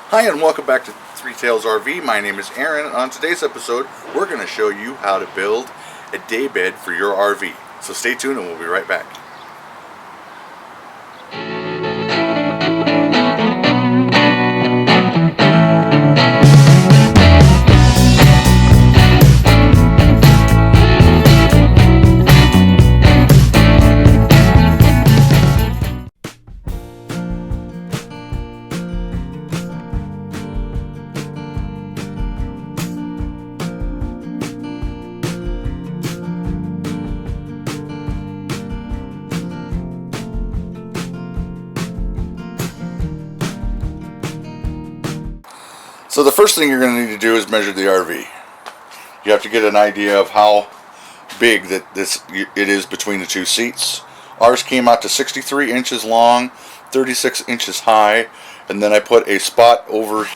Hi and welcome back to Three Tails RV. My name is Aaron, and on today's episode we're going to show you how to build a daybed for your RV. So stay tuned and we'll be right back. So the first thing you're going to need to do is measure the RV. You have to get an idea of how big that it is between the two seats. Ours came out to 63 inches long, 36 inches high, and then I put a spot over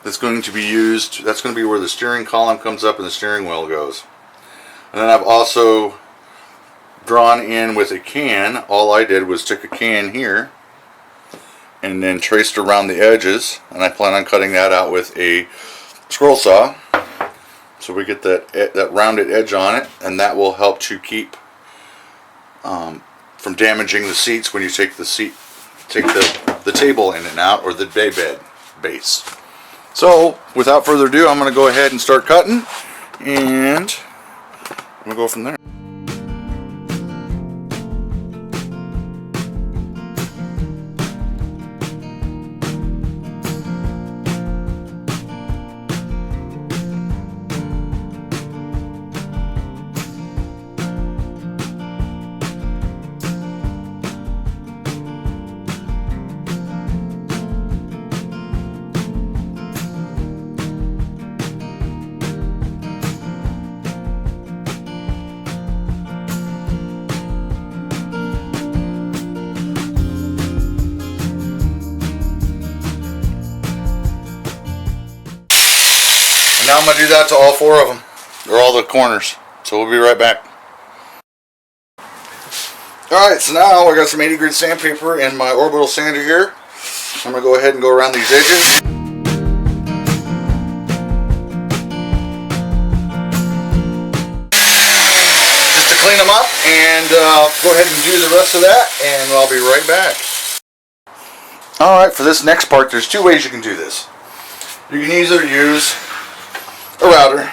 that's going to be used. That's going to be where the steering column comes up and the steering wheel goes. And then I've also drawn in with a can. All I did was took a can here and then traced around the edges, and I plan on cutting that out with a scroll saw so we get that rounded edge on it, and that will help to keep from damaging the seats when you take the table in and out, or the daybed base. So without further ado, I'm going to go ahead and start cutting, and I'm going to go from there. Now I'm going to do that to all four of them, or all the corners. So we'll be right back. Alright, so now I got some 80 grit sandpaper and my orbital sander here. I'm going to go ahead and go around these edges. Just to clean them up, and go ahead and do the rest of that, and I'll be right back. Alright, for this next part, there's two ways you can do this. You can either use a router,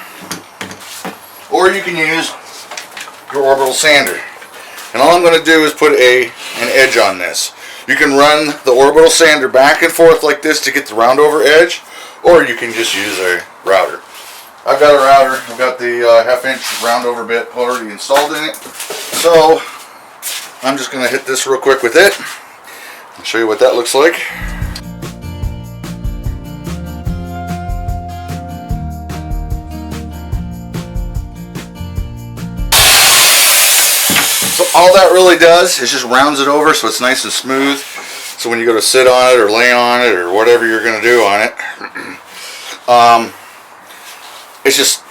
or you can use your orbital sander. And all I'm going to do is put an edge on this. You can run the orbital sander back and forth like this to get the round over edge, or you can just use a router. I've got a router. I've got the half-inch round over bit already installed in it. So I'm just going to hit this real quick with it. I'll show you what that looks like. So all that really does is just rounds it over so it's nice and smooth. So when you go to sit on it or lay on it or whatever you're going to do on it, it's just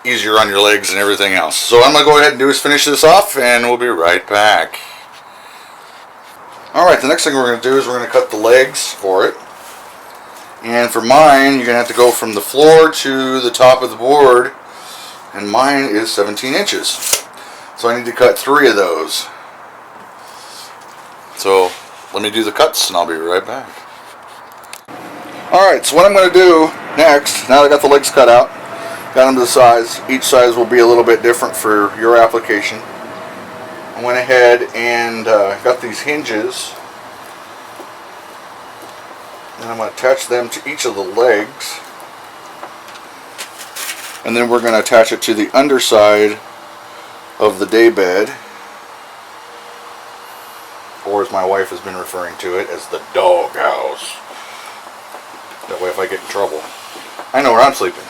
easier on your legs and everything else. So I'm going to go ahead and do is finish this off, and we'll be right back. Alright, the next thing we're going to do is we're going to cut the legs for it. And for mine, you're going to have to go from the floor to the top of the board, and mine is 17 inches. So I need to cut 3 of those. So let me do the cuts and I'll be right back. Alright, so what I'm going to do next, now that I got the legs cut out, got them to the size, each size will be a little bit different for your application. I went ahead and got these hinges, and I'm going to attach them to each of the legs, and then we're going to attach it to the underside of the daybed, or as my wife has been referring to it, as the doghouse. That way if I get in trouble, I know where I'm sleeping.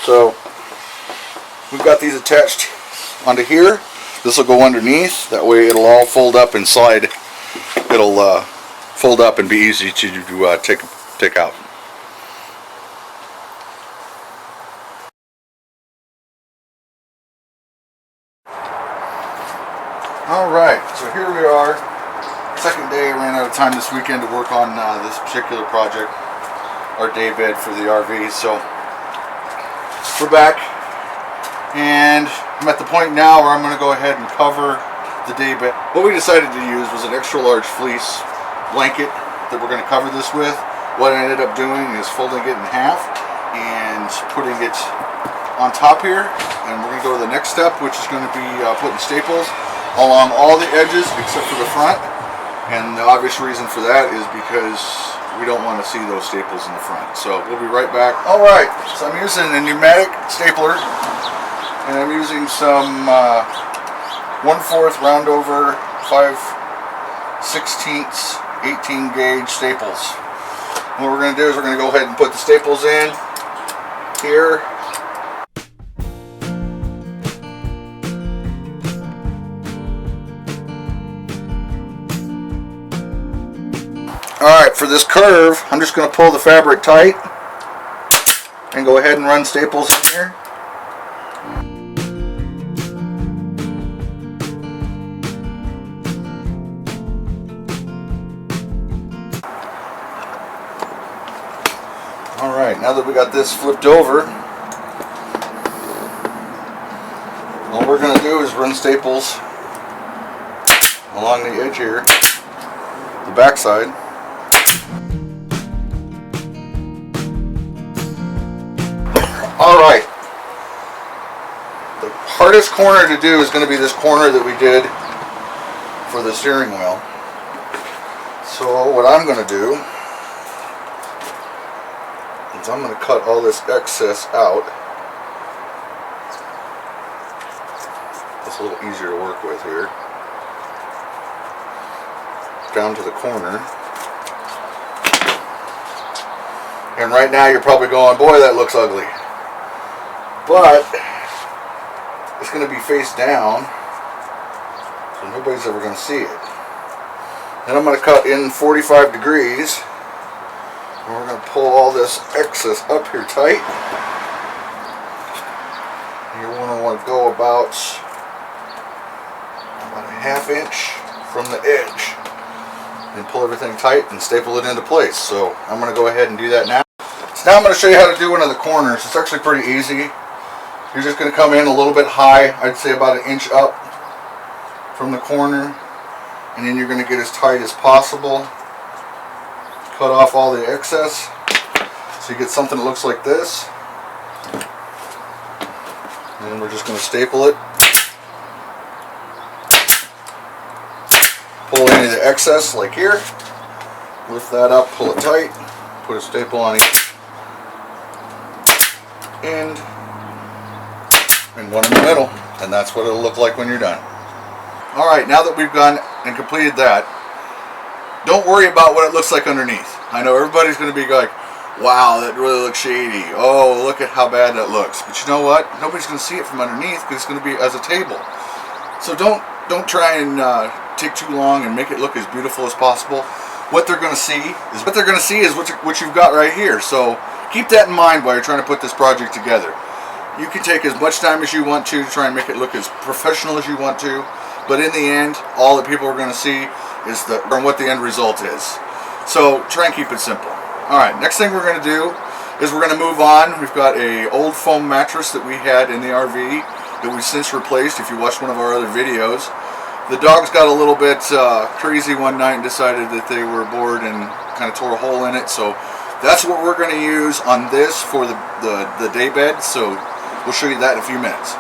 So we've got these attached onto here. This will go underneath, that way it'll all fold up and slide. It'll fold up and be easy to take out. Alright, so here we are. Second day. I ran out of time this weekend to work on this particular project. our day bed for the RV. So we're back, and I'm at the point now where I'm going to go ahead and cover the day bed. What we decided to use was an extra large fleece blanket that we're going to cover this with. What I ended up doing is folding it in half and putting it on top here, and we're going to go to the next step, which is going to be putting staples along all the edges except for the front. And the obvious reason for that is because we don't want to see those staples in the front. So we'll be right back. Alright, so I'm using a pneumatic stapler, and I'm using some 1/4 round over 5/16 18 gauge staples. What we're going to do is we're going to go ahead and put the staples in here. Alright, for this curve, I'm just going to pull the fabric tight and go ahead and run staples in here. Alright, now that we got this flipped over, all we're going to do is run staples along the edge here, the back side. Alright, the hardest corner to do is going to be this corner that we did for the steering wheel. So what I'm going to do is I'm going to cut all this excess out. It's a little easier to work with here. Down to the corner. And right now you're probably going, boy, that looks ugly. But it's going to be face down, so nobody's ever going to see it. Then I'm going to cut in 45 degrees. And we're going to pull all this excess up here tight. You want to go about a ½ inch from the edge. And pull everything tight and staple it into place. So I'm going to go ahead and do that now. So now I'm going to show you how to do one of the corners. It's actually pretty easy. You're just going to come in a little bit high, I'd say about 1 inch up from the corner, and then you're going to get as tight as possible. Cut off all the excess so you get something that looks like this. And then we're just going to staple it. Pull any of the excess like here. Lift that up, pull it tight, put a staple on each end, and one in the middle, and that's what it'll look like when you're done. Alright, now that we've gone and completed that, don't worry about what it looks like underneath. I know everybody's going to be like, wow, that really looks shady. Oh, look at how bad that looks. But you know what? Nobody's going to see it from underneath because it's going to be as a table. So don't try and take too long and make it look as beautiful as possible. What they're going to see is what you've got right here. So keep that in mind while you're trying to put this project together. You can take as much time as you want to try and make it look as professional as you want to, but in the end, all that people are going to see is what the end result is. So try and keep it simple. Alright, next thing we're going to do is we're going to move on. We've got an old foam mattress that we had in the RV that we've since replaced, if you watched one of our other videos. The dogs got a little bit crazy one night and decided that they were bored and kind of tore a hole in it, so that's what we're going to use on this for the day bed. So we'll show you that in a few minutes.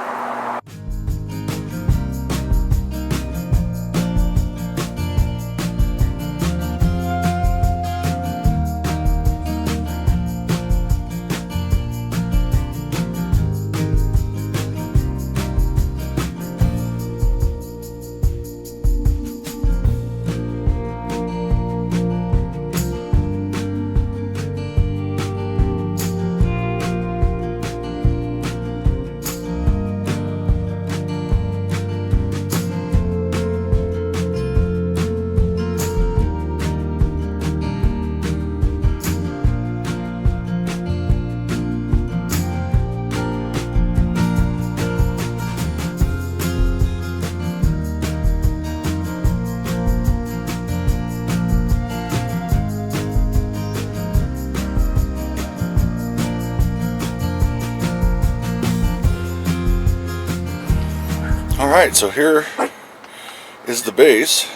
Alright, so here is the base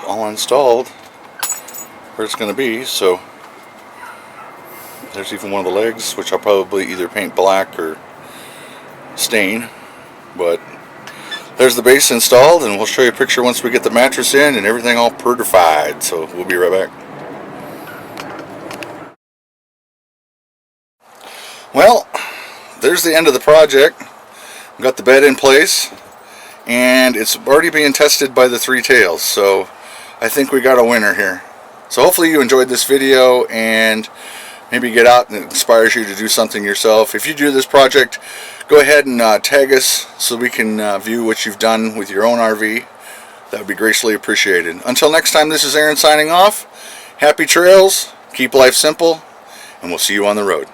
all installed where it's going to be. So there's even one of the legs, which I'll probably either paint black or stain, but there's the base installed, and we'll show you a picture once we get the mattress in and everything all pertified. So we'll be right back. Well, there's the end of the project. We've got the bed in place, and it's already being tested by the three tails, so I think we got a winner here. So hopefully you enjoyed this video and maybe get out and it inspires you to do something yourself. If you do this project, go ahead and tag us so we can view what you've done with your own RV. That would be graciously appreciated. Until next time, this is Aaron signing off. Happy trails, keep life simple, and we'll see you on the road.